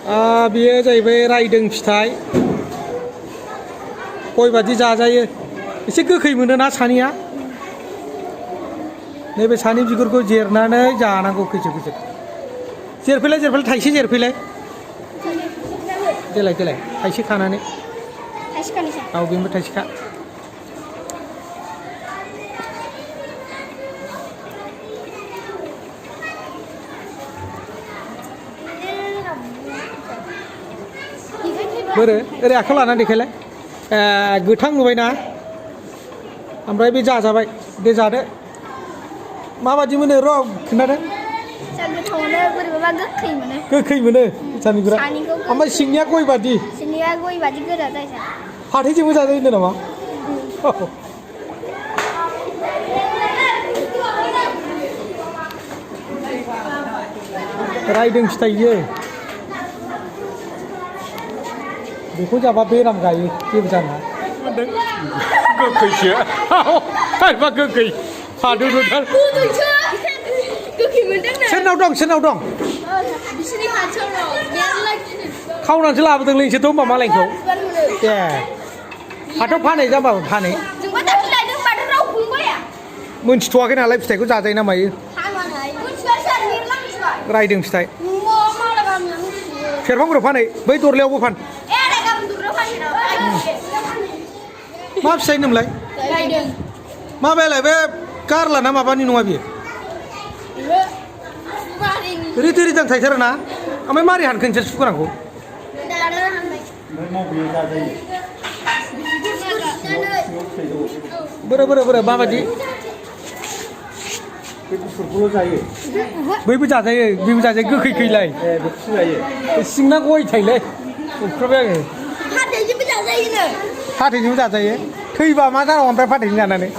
बेयो जाहैबाय रायदों फिथाइ गय बादि जाजायो एसे गोखै मोनोना सानिया नैबे सानि बिगुरखौ जिरनानै जानांगौ खैजोब खैजोब जेरफैलाय जेरफैलाय थाइसे जेरफैलाय देलाय देलाय थाइसे खानानै औ बेनोबो थाइसेखा बोरो ओरै आखायाव लानानै देखायलाय गोथां नुबायना ओमफ्राय बे जाजाबाय दे जादो माबादि मोनो र' खोन्थादो गोखै मोनो सानिगुरा ओमफ्राय सिंनिया गय बादि गोरा जायो फाथैजोंबो जाजायो होनदों नामा रायदों फिथाइ इयो बेखौ जाबा बेराम गायो जेबो जाना गोखैसो मा गोखै फादो सोरनाव दं सोरनाव दं खावनानैसो लाबोदोंलै नोंसोरथ' होनबा मालायखौ ए हाथाव फानै जाबाबो फानै मोनथिथ'वाखै नालाय फिथाइखौ जाजायो ना मायो रायदों फिथाइ सेरफांगुरियाव फानै बै दरलायावबो फान मा फिथाइ होनोमोनलाय माबायालाय बे गारला ना माबानि नङा बियो रिदि रिदां थाइथारो ना ओमफ्राय मारै हानखो नोंसोर सुगोनांखौ बोरो बोरो बोरो माबायदि बैबो जाजायो बेबो जाजायो गोखैखैलाय सिंना गय थाइलाय ओंखारबाय आङो फाथैजोंबो जाजायो थैबा मा जानांगौ ओमफ्राय फाथैजों जानानै